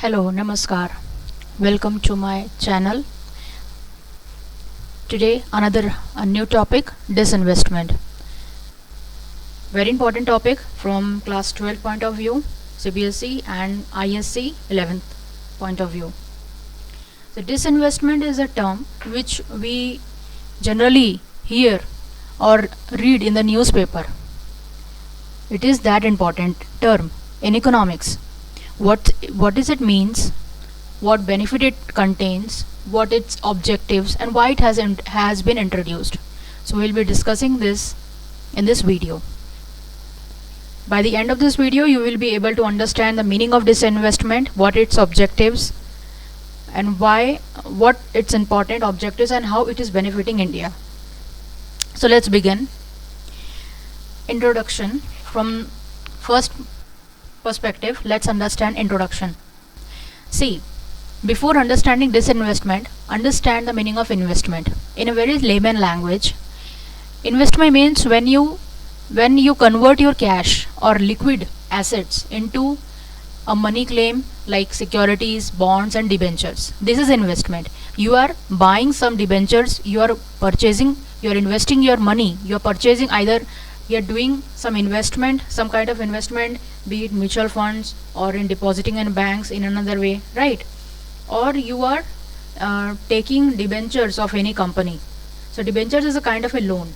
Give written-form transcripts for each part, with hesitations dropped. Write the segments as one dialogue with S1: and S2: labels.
S1: Hello, Namaskar. Welcome to my channel. Today, a new topic, disinvestment. Very important topic from class 12 point of view, CBSE and ISC 11th point of view. So, disinvestment is a term which we generally hear or read in the newspaper. It is that important term in economics. What does it means? What benefit it contains, what its objectives, and why it has been introduced. So we'll be discussing this in this video. By the end of this video, you will be able to understand the meaning of disinvestment, what its objectives, and what its important objectives and how it is benefiting India. So let's begin. Introduction. From first perspective, let's understand introduction. See, before understanding disinvestment, understand the meaning of investment. In a very layman language, investment means when you convert your cash or liquid assets into a money claim like securities, bonds and debentures. This is investment. You are buying some debentures, you are investing your money, you are purchasing, either you are doing some investment, some kind of investment, be it mutual funds or in depositing in banks in another way, right? Or you are taking debentures of any company. So debentures is a kind of a loan.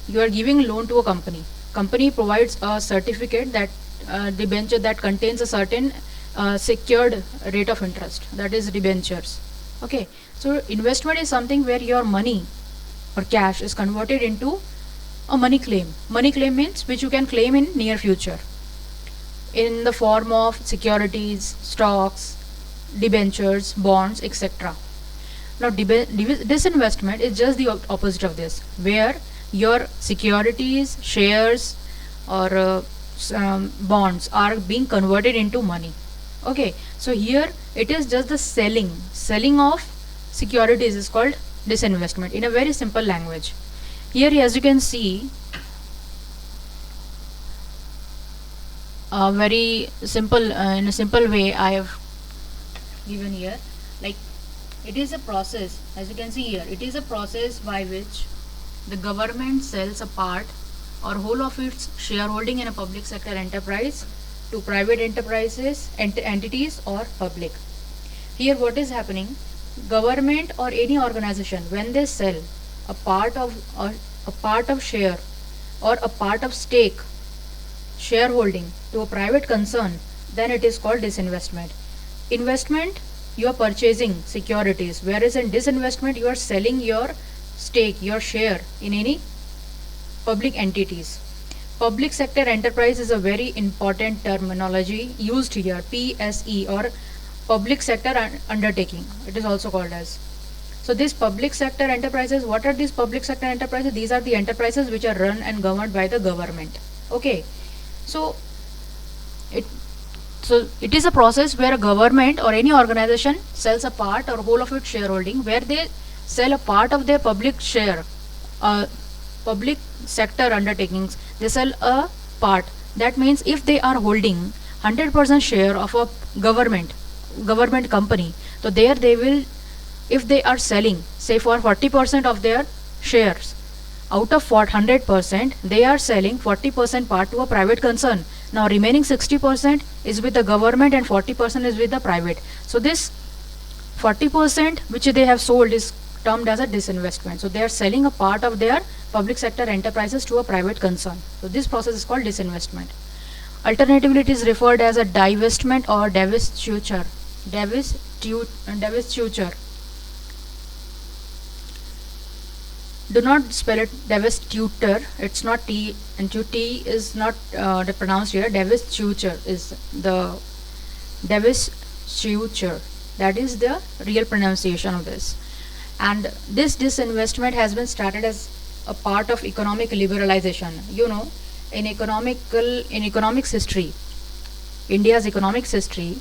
S1: You are giving loan to a company. Company provides a certificate, that debenture that contains a certain secured rate of interest, that is debentures. Okay, so investment is something where your money or cash is converted into a money claim. Money claim means which you can claim in near future in the form of securities, stocks, debentures, bonds, etc. Now disinvestment is just the opposite of this, where your securities, shares or bonds are being converted into money. Okay, so here it is just the selling of securities is called disinvestment in a very simple language. Here, as you can see, very simple in a simple way I have given here. Like, it is a process, as you can see here, it is a process by which the government sells a part or whole of its shareholding in a public sector enterprise to private enterprises, entities or public. Here what is happening, government or any organization, when they sell a part of share or a part of stake shareholding to a private concern, then it is called disinvestment. Investment, you are purchasing securities, whereas in disinvestment you are selling your stake, your share in any public entities. Public sector enterprise is a very important terminology used here, PSE, or public sector undertaking, it is also called as. So these public sector enterprises, what are these public sector enterprises? These are the enterprises which are run and governed by the government. Okay, so it is a process where a government or any organization sells a part or whole of its shareholding, where they sell a part of their public share, public sector undertakings, they sell a part. That means if they are holding 100% share of a government company, so there they will, if they are selling say for 40% of their shares, out of 100% they are selling 40% part to a private concern. Now remaining 60% is with the government and 40% is with the private. So this 40% which they have sold is termed as a disinvestment. So they are selling a part of their public sector enterprises to a private concern. So this process is called disinvestment. Alternatively, it is referred as a divestment or divestiture. Divestiture. Do not spell it divestiture. It's not T, and T is not pronounced here. Divestiture is the divestiture. That is the real pronunciation of this. And this disinvestment has been started as a part of economic liberalization. You know, in economics history, India's economics history,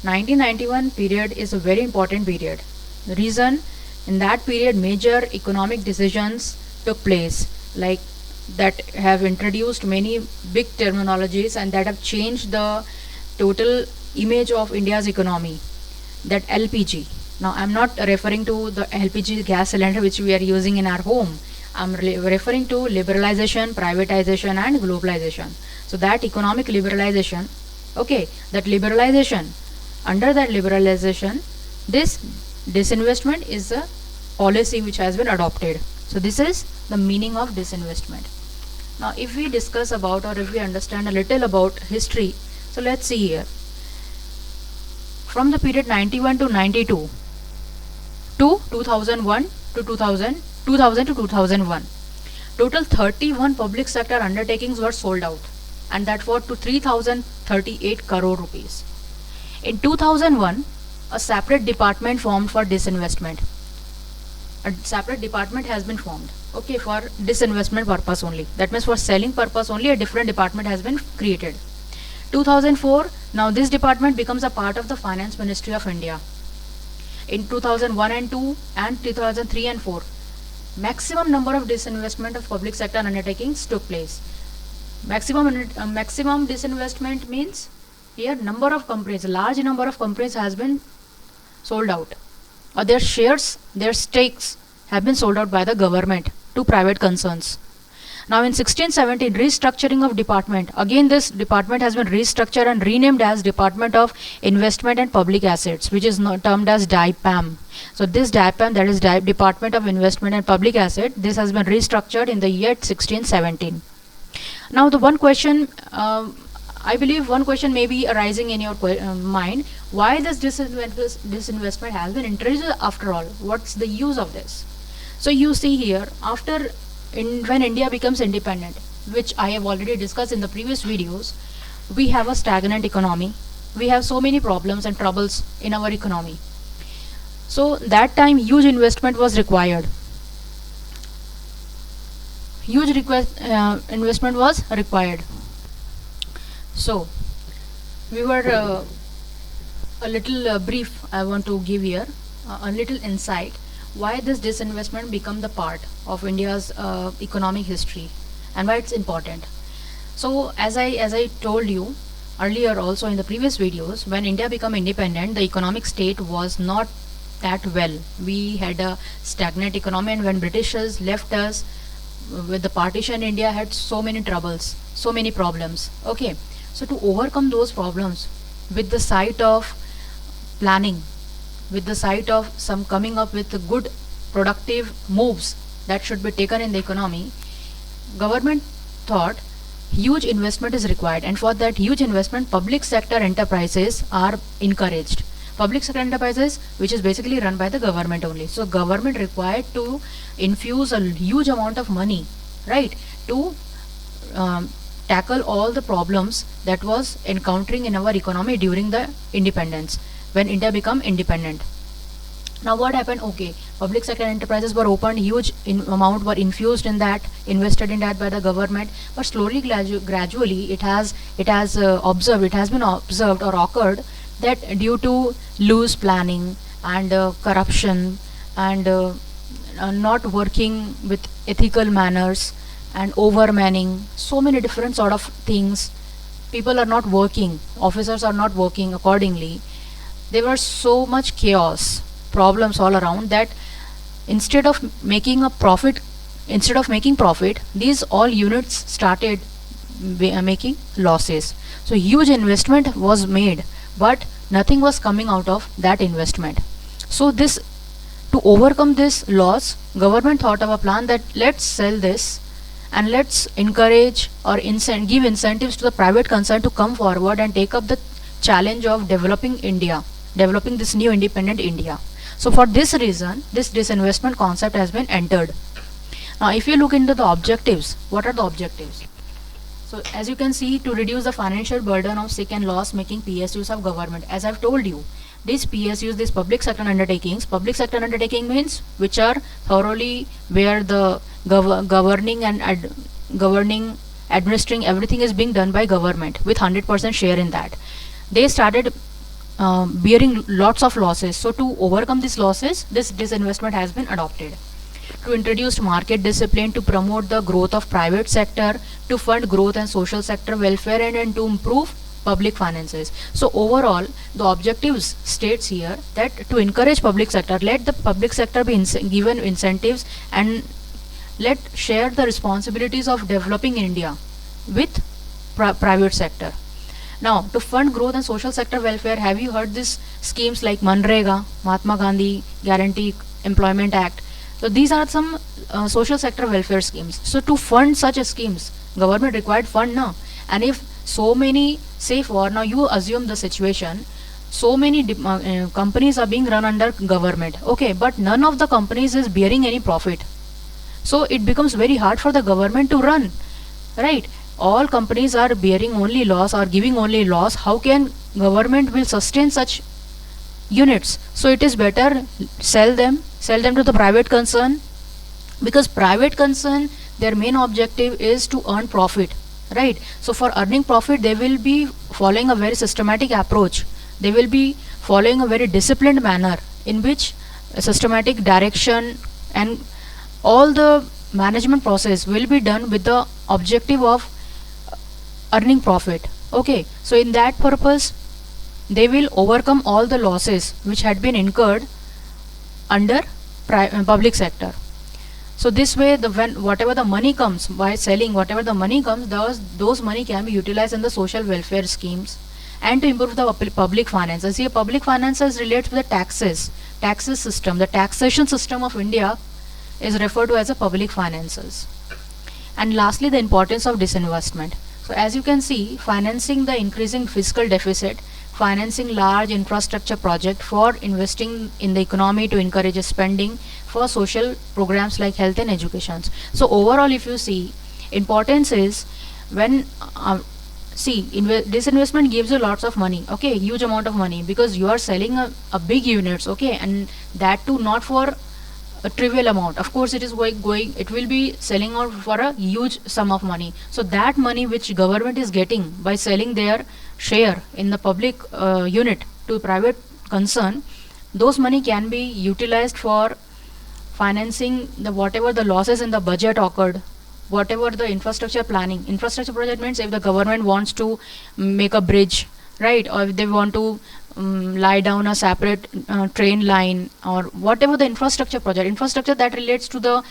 S1: 1991 period is a very important period. The reason, in that period major economic decisions took place, like that have introduced many big terminologies and that have changed the total image of India's economy. that LPG. Now I'm not referring to the LPG gas cylinder which we are using in our home. I'm referring to liberalization, privatization and globalization. So that economic liberalization, okay, that liberalization, under that liberalization, this disinvestment is a policy which has been adopted. So this is the meaning of disinvestment. Now if we discuss about, or if we understand a little about history, so let's see here. From the period 91 to 92 to 2001 to 2000 to 2001, total 31 public sector undertakings were sold out, and that for to 3038 crore rupees. In 2001, a separate department formed for disinvestment. A separate department has been formed, okay, for disinvestment purpose only. That means for selling purpose only, a different department has been created. 2004, now this department becomes a part of the Finance Ministry of India. In 2001 and 2 and 2003 and 4, maximum number of disinvestment of public sector undertakings took place. Maximum disinvestment means here number of companies, large number of companies has been sold out, or their shares, their stakes have been sold out by the government to private concerns. Now in 1617, restructuring of department. Again this department has been restructured and renamed as Department of Investment and Public Assets, which is termed as DIPAM. So this DIPAM, that is Department of Investment and Public Asset, this has been restructured in the year 1617. Now the one question, I believe one question may be arising in your mind, why this disinvestment has been introduced after all? What's the use of this? So you see here, when India becomes independent, which I have already discussed in the previous videos, we have a stagnant economy. We have so many problems and troubles in our economy. So that time huge investment was required. Huge investment was required. So we were a little brief I want to give here, a little insight why this disinvestment become the part of India's economic history and why it's important. So as I told you earlier also in the previous videos, when India became independent, the economic state was not that well. We had a stagnant economy, and when Britishers left us with the partition, India had so many troubles, so many problems. Okay, so to overcome those problems, with the sight of planning, with the sight of some coming up with good productive moves that should be taken in the economy, government thought huge investment is required, and for that huge investment public sector enterprises are encouraged. Public sector enterprises, which is basically run by the government only. So government required to infuse a huge amount of money, right, to tackle all the problems that was encountering in our economy during the independence, when India became independent. Now what happened? Okay, public sector enterprises were opened, huge amount were infused in that, invested in that by the government, but slowly gradually it has been observed or occurred that due to loose planning and corruption and not working with ethical manners and overmanning, so many different sort of things, people are not working, officers are not working accordingly. There was so much chaos, problems all around, that instead of making profit, these all units started making losses. So huge investment was made, but nothing was coming out of that investment. So to overcome this loss, government thought of a plan that let's sell this and let's encourage or give incentives to the private concern to come forward and take up the challenge of developing this new independent India. So for this reason, this disinvestment concept has been entered. Now if you look into the objectives, what are the objectives? So as you can see, to reduce the financial burden of sick and loss making PSUs of government. As I've told you, these PSUs, these public sector undertakings means which are thoroughly where the governing and administering everything is being done by government with 100% share in that. They started bearing lots of losses. So to overcome these losses, this disinvestment has been adopted. To introduce market discipline, to promote the growth of private sector, to fund growth and social sector welfare, and to improve public finances. So overall, the objectives states here that to encourage public sector, let the public sector be given incentives and let share the responsibilities of developing India with private sector. Now, to fund growth and social sector welfare, have you heard these schemes like Manrega, Mahatma Gandhi Guarantee Employment Act? So these are some social sector welfare schemes. So to fund such schemes, government required fund now. And if so many, say for now you assume the situation, so many companies are being run under government, okay, but none of the companies is bearing any profit. So it becomes very hard for the government to run, right? All companies are bearing only loss or giving only loss. How can government will sustain such units? So it is better sell them to the private concern, because private concern, their main objective is to earn profit, right? So for earning profit, they will be following a very systematic approach. They will be following a very disciplined manner in which a systematic direction and all the management process will be done with the objective of earning profit. Okay, so in that purpose, they will overcome all the losses which had been incurred under public sector. So this way, when whatever the money comes by selling, whatever the money comes, those money can be utilized in the social welfare schemes and to improve the public finances. Here, public finances relates to the taxes system. The taxation system of India is referred to as a public finances. And lastly, the importance of disinvestment. So as you can see, financing the increasing fiscal deficit, financing large infrastructure project for investing in the economy to encourage spending for social programs like health and education. So overall, if you see, importance is when disinvestment gives you lots of money, okay, huge amount of money, because you are selling a big units, okay, and that too not for a trivial amount. Of course, it is it will be selling out for a huge sum of money. So that money which government is getting by selling their share in the public unit to private concern, those money can be utilized for financing the whatever the losses in the budget occurred, whatever the infrastructure planning. Infrastructure project means if the government wants to make a bridge, right, or if they want to lie down a separate train line, or whatever the infrastructure that relates to the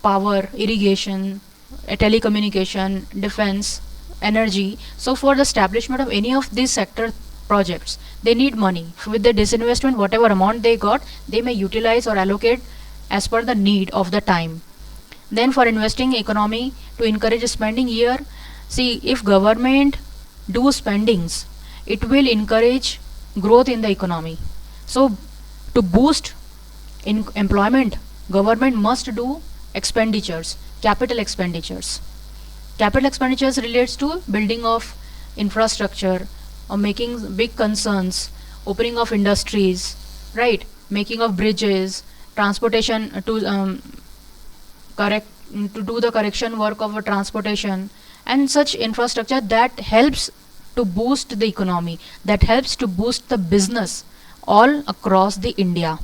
S1: power, irrigation, telecommunication, defense, energy. So for the establishment of any of these sector projects, they need money. With the disinvestment, whatever amount they got, they may utilize or allocate as per the need of the time. Then for investing economy to encourage spending here, see, if government do spendings, it will encourage growth in the economy. So to boost in employment, government must do expenditures, capital expenditures. Capital expenditures relates to building of infrastructure or making big concerns, opening of industries, right, making of bridges, transportation to do the correction work of a transportation, and such infrastructure that helps to boost the economy, that helps to boost the business all across the India.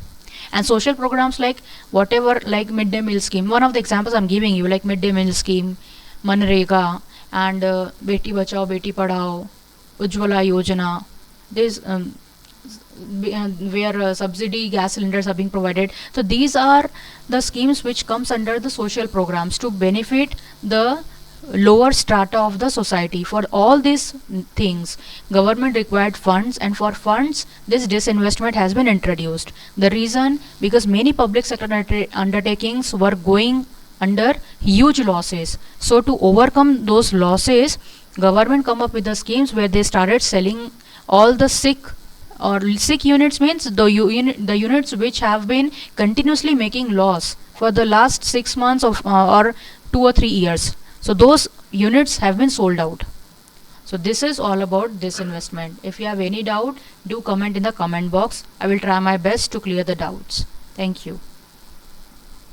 S1: And social programs like whatever, like midday meal scheme, one of the examples I'm giving you, like midday meal scheme, Manrega, and Beti Bachao Beti Padhao, Ujjwala Yojana, this where subsidy gas cylinders are being provided. So these are the schemes which comes under the social programs to benefit the lower strata of the society. For all these things, government required funds, and for funds, this disinvestment has been introduced. The reason, because many public sector undertakings were going under huge losses. So to overcome those losses, government come up with the schemes where they started selling all the sick units, means the units which have been continuously making loss for the last 6 months of or 2 or 3 years. So those units have been sold out. So this is all about disinvestment. If you have any doubt, do comment in the comment box. I will try my best to clear the doubts. Thank you.